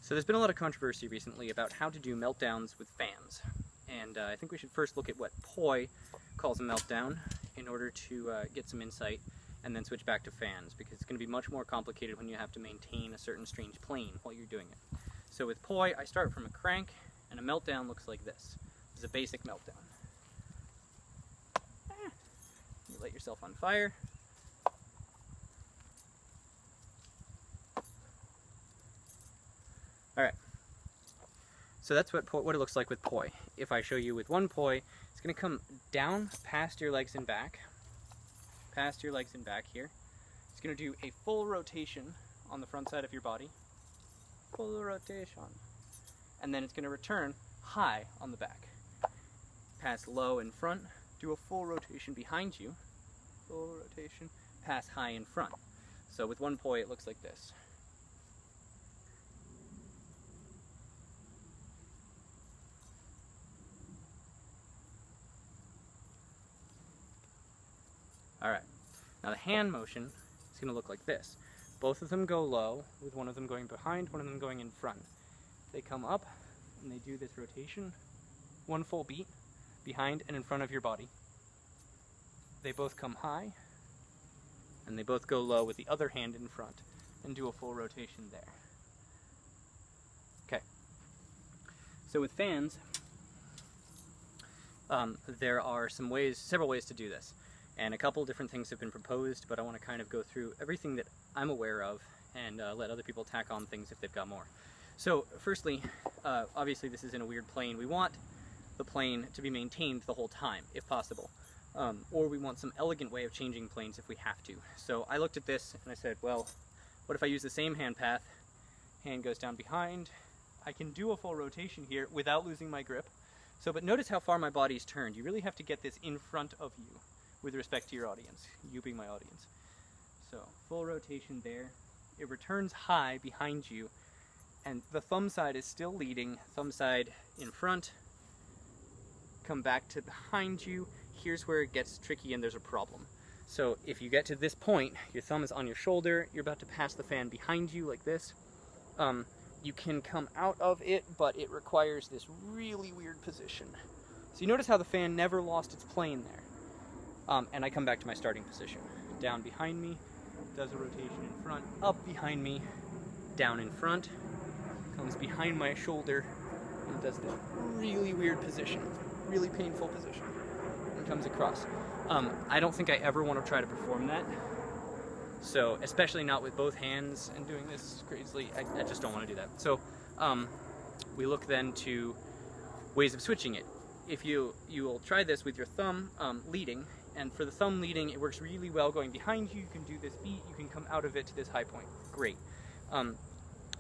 So there's been a lot of controversy recently about how to do meltdowns with fans, and I think we should first look at what Poi calls a meltdown in order to get some insight, and then switch back to fans, because it's going to be much more complicated when you have to maintain a certain strange plane while you're doing it. So with Poi, I start from a crank, and a meltdown looks like this. This is a basic meltdown. You light yourself on fire. Alright, so that's what it looks like with Poi. If I show you with one Poi, it's going to come down past your legs and back, here. It's going to do a full rotation on the front side of your body, full rotation, and then it's going to return high on the back. Pass low in front, do a full rotation behind you, full rotation, pass high in front. So with one Poi, it looks like this. Alright, now the hand motion is going to look like this. Both of them go low, with one of them going behind, one of them going in front. They come up, and they do this rotation, one full beat, behind and in front of your body. They both come high, and they both go low with the other hand in front, and do a full rotation there. Okay, so with fans, there are several ways to do this. And a couple different things have been proposed, but I want to kind of go through everything that I'm aware of and let other people tack on things if they've got more. So firstly, obviously this is in a weird plane. We want the plane to be maintained the whole time, if possible. Or we want some elegant way of changing planes if we have to. So I looked at this and I said, well, what if I use the same hand path? Hand goes down behind. I can do a full rotation here without losing my grip. So, but notice how far my body's turned. You really have to get this in front of you with respect to your audience, you being my audience. So, full rotation there. It returns high behind you, and the thumb side is still leading, thumb side in front, come back to behind you. Here's where it gets tricky and there's a problem. So if you get to this point, your thumb is on your shoulder, you're about to pass the fan behind you like this, you can come out of it, but it requires this really weird position. So you notice how the fan never lost its plane there. And I come back to my starting position. Down behind me, does a rotation in front, up behind me, down in front, comes behind my shoulder, and does this really weird position, really painful position, and comes across. I don't think I ever want to try to perform that. So, especially not with both hands and doing this crazily, I just don't want to do that. So, we look then to ways of switching it. If you will try this with your thumb leading, and for the thumb leading, it works really well going behind you. You can do this beat, you can come out of it to this high point. Great.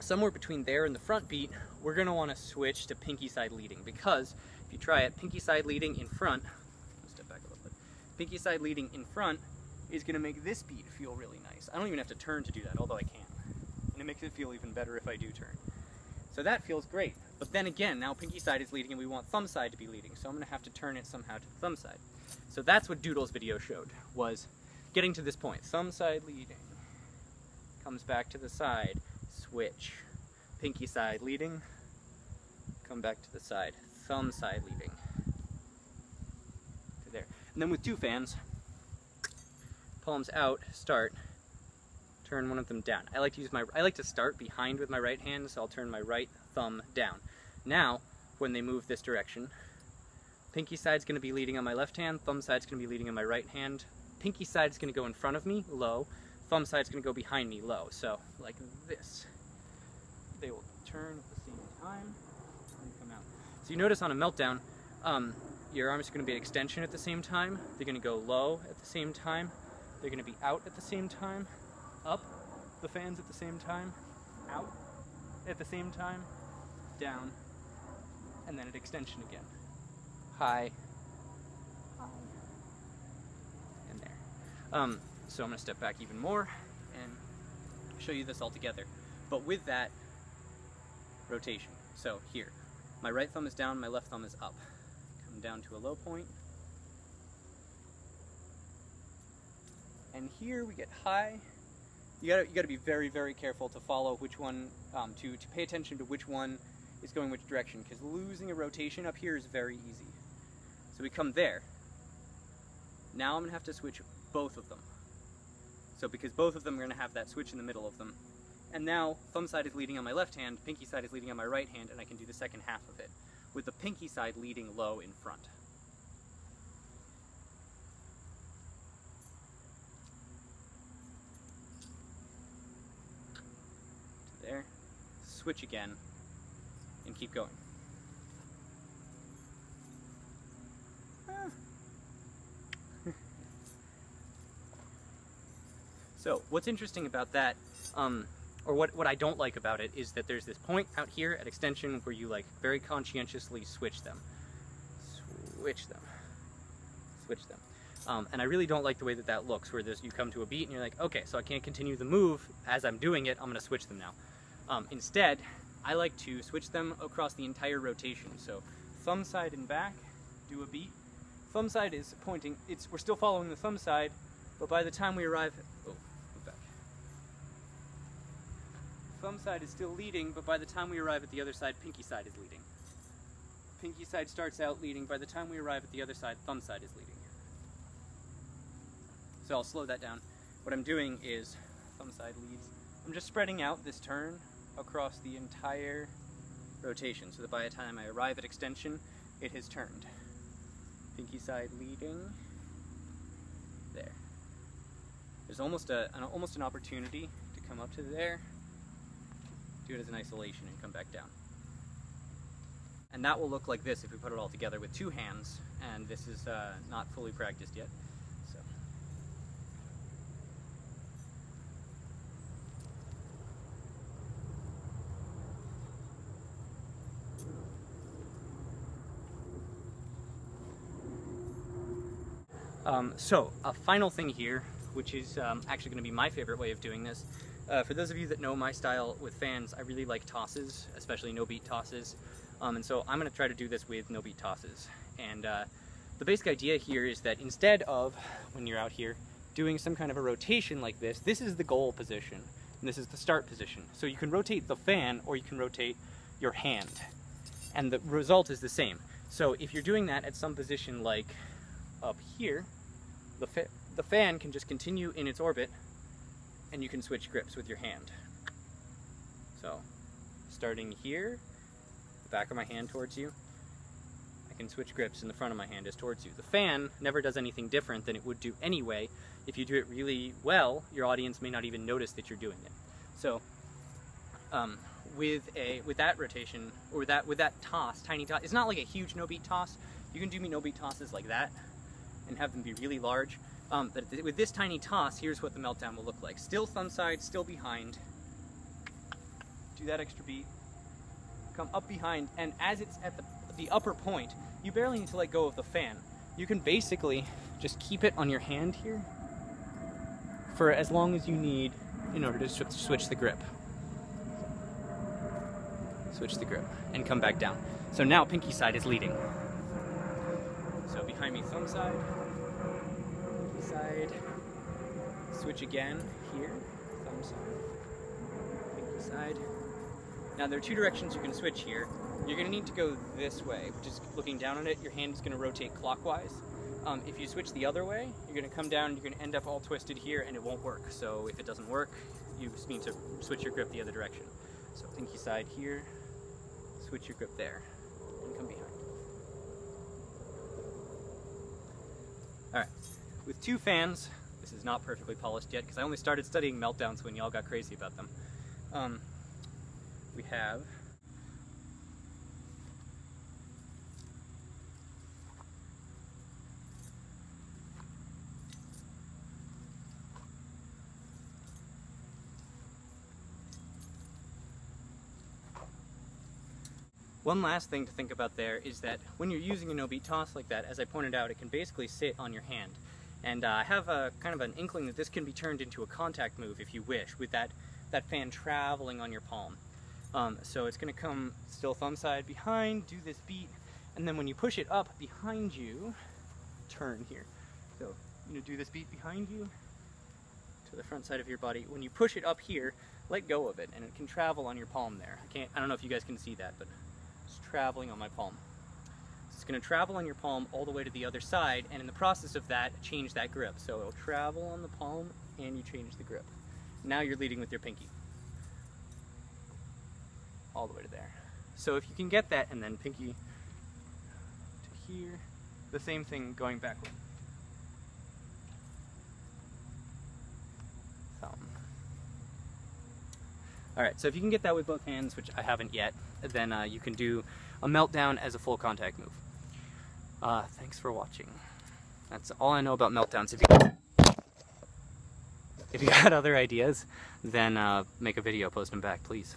Somewhere between there and the front beat, we're going to want to switch to pinky side leading, because if you try it, pinky side leading in front, step back a little bit, pinky side leading in front is going to make this beat feel really nice. I don't even have to turn to do that, although I can. And it makes it feel even better if I do turn. So that feels great. But then again, now pinky side is leading and we want thumb side to be leading, so I'm going to have to turn it somehow to the thumb side. So that's what Doodle's video showed, was getting to this point. Thumb side leading, comes back to the side, switch. Pinky side leading, come back to the side. Thumb side leading. To there. And then with two fans, palms out, start, turn one of them down. I like to start behind with my right hand, so I'll turn my right thumb down. Now, when they move this direction, pinky side's going to be leading on my left hand, thumb side's going to be leading on my right hand. Pinky side's going to go in front of me, low. Thumb side's going to go behind me, low. So, like this. They will turn at the same time and come out. So you notice on a meltdown, your arms are going to be an extension at the same time. They're going to go low at the same time. They're going to be out at the same time. Up, the fans at the same time. Out at the same time. Down. And then an extension again. High, high, and there. So I'm going to step back even more and show you this all together. But with that rotation. So here, my right thumb is down, my left thumb is up. Come down to a low point. And here we get high, you gotta be very, very careful to follow which one, to pay attention to which one is going which direction, because losing a rotation up here is very easy. So we come there. Now I'm gonna have to switch both of them. So because both of them are gonna have that switch in the middle of them. And now thumb side is leading on my left hand, pinky side is leading on my right hand, and I can do the second half of it, with the pinky side leading low in front. There, switch again, and keep going. So what's interesting about that, or what I don't like about it, is that there's this point out here at extension where you like very conscientiously switch them. Switch them. Switch them. And I really don't like the way that that looks, where you come to a beat and you're like, okay, so I can't continue the move as I'm doing it, I'm going to switch them now. Instead, I like to switch them across the entire rotation. So thumb side and back, do a beat. Thumb side is pointing, we're still following the thumb side, but by the time we arrive, thumb side is still leading, but by the time we arrive at the other side, pinky side is leading. Pinky side starts out leading, by the time we arrive at the other side, thumb side is leading. So I'll slow that down. What I'm doing is, thumb side leads, I'm just spreading out this turn across the entire rotation, so that by the time I arrive at extension, it has turned. Pinky side leading, there. There's almost an opportunity to come up to there, do it as an isolation, and come back down. And that will look like this if we put it all together with two hands, and this is not fully practiced yet. So a final thing here, which is actually going to be my favorite way of doing this. For those of you that know my style with fans, I really like tosses, especially no-beat tosses. And so I'm going to try to do this with no-beat tosses. And the basic idea here is that instead of, when you're out here, doing some kind of a rotation like this, this is the goal position, and this is the start position. So you can rotate the fan, or you can rotate your hand, and the result is the same. So if you're doing that at some position like up here, the fan can just continue in its orbit, and you can switch grips with your hand. So, starting here, the back of my hand towards you, I can switch grips and the front of my hand is towards you. The fan never does anything different than it would do anyway. If you do it really well, your audience may not even notice that you're doing it. So, with that rotation, or with that toss, tiny toss, it's not like a huge no-beat toss. You can do no-beat tosses like that and have them be really large. But with this tiny toss, here's what the meltdown will look like. Still thumb side, still behind. Do that extra beat. Come up behind, and as it's at the upper point, you barely need to let go of the fan. You can basically just keep it on your hand here for as long as you need in order to switch the grip. Switch the grip, and come back down. So now pinky side is leading. So behind me, thumb side, pinky side, switch again here, thumb side, pinky side. Now there are two directions you can switch here. You're going to need to go this way, which is looking down on it. Your hand is going to rotate clockwise. If you switch the other way, you're going to come down, you're going to end up all twisted here, and it won't work. So if it doesn't work, you just need to switch your grip the other direction. So pinky side here, switch your grip there, and come behind. Alright, with two fans, this is not perfectly polished yet because I only started studying Meltdowns when y'all got crazy about them. We have one last thing to think about there is that when you're using a no-beat toss like that, as I pointed out, it can basically sit on your hand. And I have a kind of an inkling that this can be turned into a contact move if you wish, with that fan traveling on your palm. So it's going to come still thumb side behind, do this beat, and then when you push it up behind you, turn here. So, do this beat behind you, to the front side of your body. When you push it up here, let go of it, and it can travel on your palm there. I don't know if you guys can see that, but it's traveling on my palm. So it's going to travel on your palm all the way to the other side, and in the process of that, change that grip. So it'll travel on the palm, and you change the grip. Now you're leading with your pinky. All the way to there. So if you can get that, and then pinky to here, the same thing going backward. Alright, so if you can get that with both hands, which I haven't yet, then you can do a Meltdown as a full contact move. Thanks for watching. That's all I know about Meltdowns. If you got other ideas, then make a video, post them back, please.